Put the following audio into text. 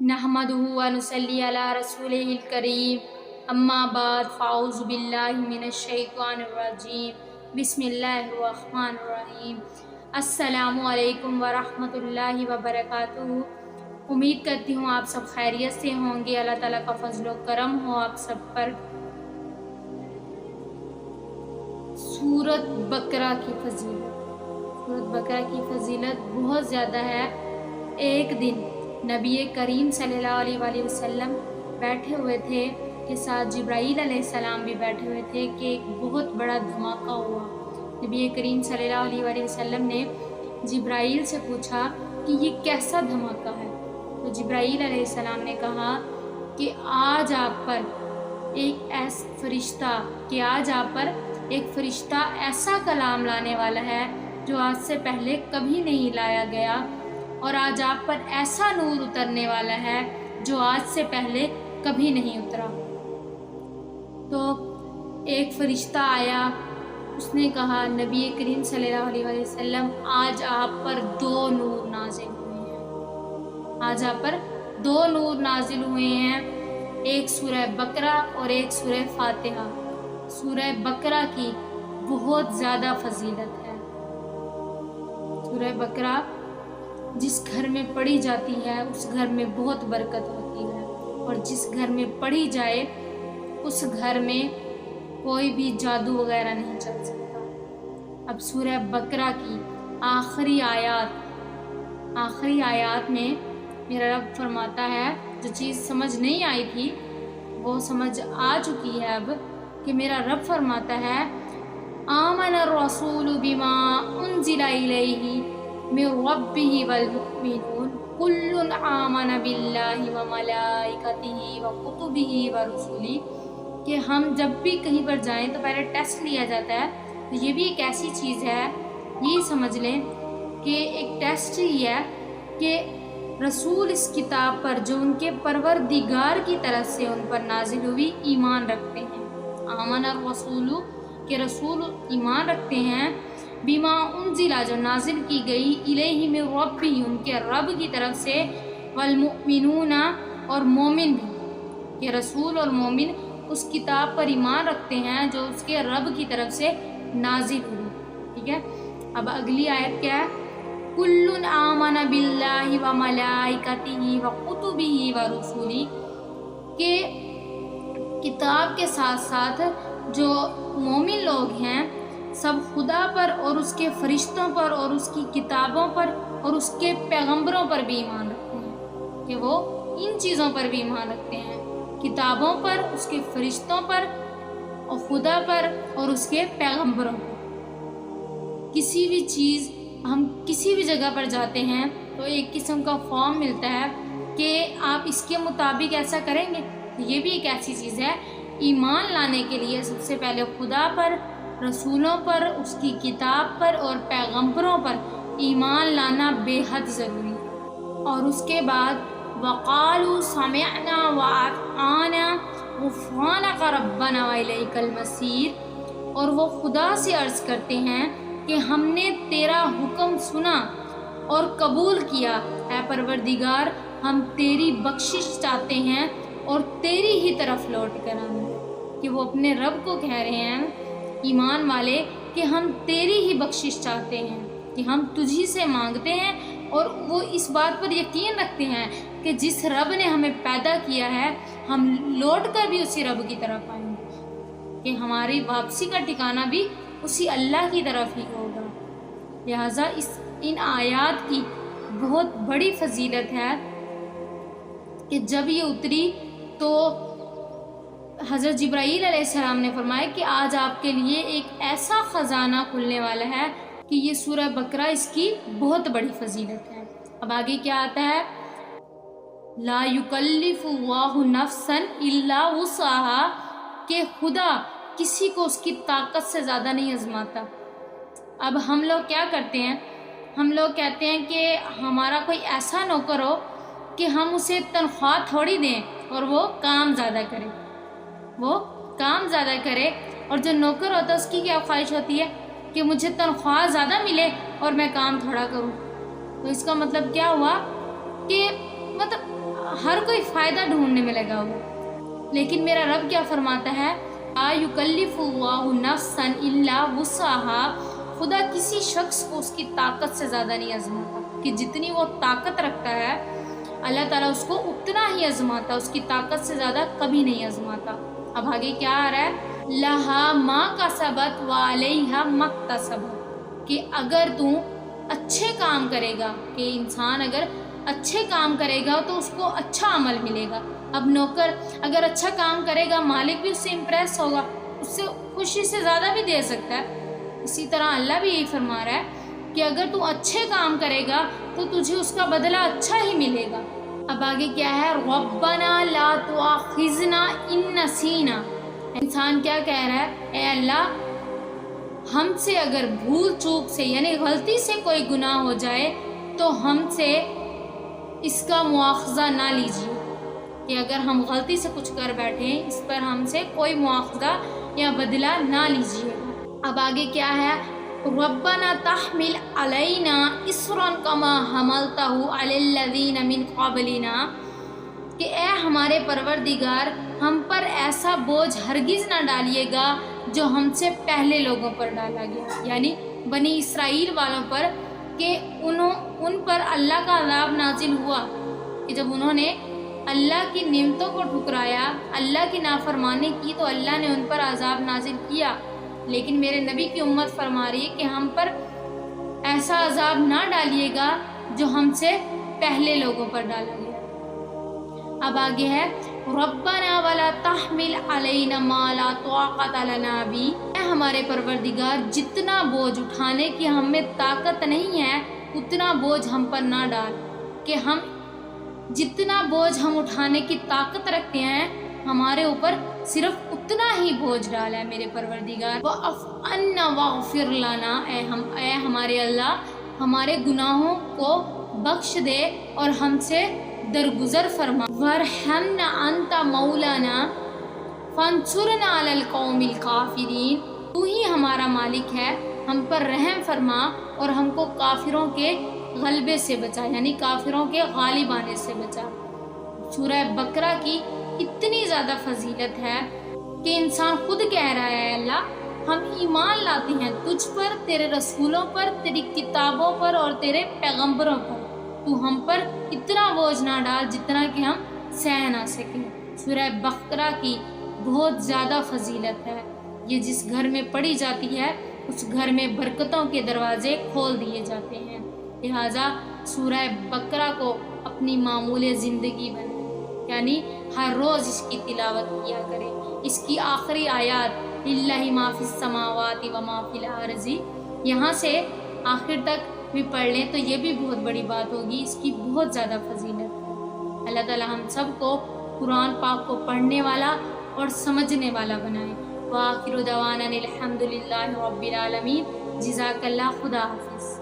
नहमदुहु व नुसल्ली अला रसूलिहिल करीम अम्मा बाद फ़ाऊज़ु बिल्लाहि मिनश शैतानिर रजीम बिस्मिल्लाहिर रहमानिर रहीम अस्सलामु अलैकुम व रहमतुल्लाहि व बरकातुहू। उम्मीद करती हूँ आप सब खैरियत से होंगे। अल्लाह ताला का फजल व करम हो आप सब पर। सूरत बकरा की फजीलत बहुत ज़्यादा है। एक दिन नबी करीम सल्लल्लाहु अलैहि वसल्लम बैठे हुए थे के साथ जिब्राईल अलैहिस्सलाम भी बैठे हुए थे कि एक बहुत बड़ा धमाका हुआ। नबी करीम सल्लल्लाहु अलैहि वसल्लम ने जिब्राईल से पूछा कि ये कैसा धमाका है। तो जिब्राईल अलैहिस्सलाम ने कहा कि आज आप पर एक फरिश्ता ऐसा कलाम लाने वाला है जो आज से पहले कभी नहीं लाया गया, और आज आप पर ऐसा नूर उतरने वाला है जो आज से पहले कभी नहीं उतरा। तो एक फरिश्ता आया, उसने कहा नबी करीम सल्लल्लाहु अलैहि वसल्लम आज आप पर दो नूर नाजिल हुए हैं, एक सूरह बकरा और एक सूरह फातिहा। सूरह बकरा की बहुत ज़्यादा फजीलत है। सूरह बकरा जिस घर में पढ़ी जाती है उस घर में बहुत बरकत होती है, और जिस घर में पढ़ी जाए उस घर में कोई भी जादू वगैरह नहीं चल सकता। अब सूरह बकरा की आखिरी आयत में मेरा रब फरमाता है, जो चीज़ समझ नहीं आई थी वो समझ आ चुकी है अब, कि मेरा रब फरमाता है आमन रसूलु बिमा उनजिला इलैहि मिन रब्बिही वल मुमिनून कुल्लुन आमन बिल्लाहि व मलाइकतिही व कुतुबिही व रुसुली। कि हम जब भी कहीं पर जाएं तो पहले टेस्ट लिया जाता है। तो ये भी एक ऐसी चीज़ है, ये समझ लें कि एक टेस्ट ही है कि रसूल इस किताब पर जो उनके परवरदिगार की तरफ से उन पर नाजिल हुई ईमान रखते हैं। आमन रसूलु के रसूल ईमान रखते हैं, बिमा उनजिला जो नाजिल की गई, इलैहि मिन रब्बिही उनके रब की तरफ से, वल मुमिनूना और मोमिन भी, कि रसूल और मोमिन उस किताब पर ईमान रखते हैं जो उसके रब की तरफ से नाजिल हुई। ठीक है, अब अगली आयत क्या है, कुल्लुन आमन बिल्लाहि व मलाइकतिही व कुतुबिही व रुसुली। के किताब के साथ साथ जो मोमिन लोग हैं सब खुदा पर और उसके फरिश्तों पर और उसकी किताबों पर और उसके पैगंबरों पर भी ईमान रखते हैं, कि वो इन चीज़ों पर भी ईमान रखते हैं, किताबों पर, उसके फरिश्तों पर और खुदा पर और उसके पैगंबरों पर। किसी भी चीज़ हम किसी भी जगह पर जाते हैं तो एक किस्म का फॉर्म मिलता है कि आप इसके मुताबिक ऐसा करेंगे। तो ये भी एक ऐसी चीज़ है, ईमान लाने के लिए सबसे पहले खुदा पर, रसूलों पर, उसकी किताब पर और पैगंबरों पर ईमान लाना बेहद ज़रूरी। और उसके बाद वक़ालू समिअना व अताना गुफ़रानक रब्बना व इलैकल मसीर, और वो खुदा से अर्ज़ करते हैं कि हमने तेरा हुक्म सुना और कबूल किया, ऐ परवरदिगार हम तेरी बख्शिश चाहते हैं और तेरी ही तरफ लौट कर आना। कि वो अपने रब को कह रहे हैं ईमान वाले कि हम तेरी ही बख्शिश चाहते हैं, कि हम तुझी से मांगते हैं, और वो इस बात पर यकीन रखते हैं कि जिस रब ने हमें पैदा किया है हम लौट कर भी उसी रब की तरफ आएंगे, कि हमारी वापसी का ठिकाना भी उसी अल्लाह की तरफ ही होगा। लिहाजा इन आयात की बहुत बड़ी फजीलत है कि जब ये उतरी तो हज़रत जिब्राईल अलैहिस्सलाम ने फरमाया कि आज आपके लिए एक ऐसा ख़जाना खुलने वाला है कि ये सूरह बकरा इसकी बहुत बड़ी फजीलत है। अब आगे क्या आता है, ला युकल्लिफुल्लाहु नफ्सन इल्ला वुसअहा, के खुदा किसी को उसकी ताकत से ज़्यादा नहीं आजमाता। अब हम लोग क्या करते हैं, हम लोग कहते हैं कि हमारा कोई ऐसा नौकर हो कि हम उसे तनख्वाह थोड़ी दें और वो काम ज़्यादा करे, और जो नौकर होता है उसकी क्या ख्वाहिश होती है कि मुझे तनख्वाह ज़्यादा मिले और मैं काम थोड़ा करूं। तो इसका मतलब क्या हुआ कि मतलब ہر کوئی فائدہ ڈھونڈنے میں لگا ہوا. لیکن میرا رب کیا فرماتا ہے؟ لا یکلف اللہ نفسا الا وسعها. خدا کسی شخص کو اس کی طاقت سے زیادہ نہیں آزماتا، کہ جتنی وہ طاقت رکھتا ہے اللہ تعالیٰ اس کو اتنا ہی آزماتا، اس کی طاقت سے زیادہ کبھی نہیں آزماتا. اب آگے کیا آ رہا ہے؟ لہا ما کسبت وعلیہا مکتسبت، کہ اگر تو اچھے کام کرے گا، کہ انسان اگر اچھے کام کرے گا تو اس کو اچھا عمل ملے گا. اب نوکر اگر اچھا کام کرے گا، مالک بھی اس سے امپریس ہوگا، اس سے خوشی سے زیادہ بھی دے سکتا ہے. اسی طرح اللہ بھی یہی فرما رہا ہے کہ اگر تو اچھے کام کرے گا تو تجھے اس کا بدلہ اچھا ہی ملے گا. اب آگے کیا ہے؟ ربنا لا تؤاخذنا ان نسینا. انسان کیا کہہ رہا ہے؟ اے اللہ، ہم سے اگر بھول چوک سے یعنی غلطی سے کوئی گناہ ہو جائے تو ہم سے اس کا مواخذہ نہ لیجیے، کہ اگر ہم غلطی سے کچھ کر بیٹھیں اس پر ہم سے کوئی مواخذہ یا بدلہ نہ لیجیے. اب آگے کیا ہے؟ ربنا تحمل علینا اسرا کما حملتہ علی الذین من قبلنا، کہ اے ہمارے پروردگار، ہم پر ایسا بوجھ ہرگز نہ ڈالیے گا جو ہم سے پہلے لوگوں پر ڈالا گیا، یعنی بنی اسرائیل والوں پر، کہ ان پر اللہ کا عذاب نازل ہوا کہ جب انہوں نے اللہ کی نعمتوں کو ٹھکرایا، اللہ کی نافرمانی کی تو اللہ نے ان پر عذاب نازل کیا. لیکن میرے نبی کی امت فرما رہی ہے کہ ہم پر ایسا عذاب نہ ڈالیے گا جو ہم سے پہلے لوگوں پر ڈالا گیا. اب آگے ہے ربنا ولا تحمل علینا ما لا طاقت لنا بھی، اے ہمارے پروردگار، جتنا بوجھ اٹھانے کی ہم میں طاقت نہیں ہے اتنا بوجھ ہم پر نہ ڈال، کہ ہم جتنا بوجھ ہم اٹھانے کی طاقت رکھتے ہیں ہمارے اوپر صرف اتنا ہی بوجھ ڈالا ہے میرے پروردگار. وَاعْفُ عَنَّا وَاغْفِرْ لَنَا، اے ہمارے اللہ، ہمارے گناہوں کو بخش دے اور ہم سے درگزر فرما. وَارْحَمْنَا أَنْتَ مَوْلَانَا فَانْصُرْنَا عَلَى الْقَوْمِ الْكَافِرِينَ. تو ہی ہمارا مالک ہے، ہم پر رحم فرما اور ہم کو کافروں کے غلبے سے بچا، یعنی کافروں کے غالب آنے سے بچا. سورہ بقرہ کی اتنی زیادہ فضیلت ہے کہ انسان خود کہہ رہا ہے اللہ ہم ایمان لاتے ہیں تجھ پر، تیرے رسولوں پر، تیری کتابوں پر اور تیرے پیغمبروں پر، تو ہم پر اتنا بوجھ نہ ڈال جتنا کہ ہم سہ نہ سکیں. سورہ بقرہ کی بہت زیادہ فضیلت ہے، یہ جس گھر میں پڑھی جاتی ہے اس گھر میں برکتوں کے دروازے کھول دیے جاتے ہیں. لہٰذا سورہ بقرہ کو اپنی معمول زندگی بنائیں، یعنی ہر روز اس کی تلاوت کیا کریں. اس کی آخری آیات للہ ما فی السماوات و ما فی الارض، یہاں سے آخر تک بھی پڑھ لیں تو یہ بھی بہت بڑی بات ہوگی. اس کی بہت زیادہ فضیلت ہے. اللہ تعالی ہم سب کو قرآن پاک کو پڑھنے والا اور سمجھنے والا بنائے. وآخر دعوانا الحمد للہ رب العالمین. جزاک اللہ. خدا حافظ.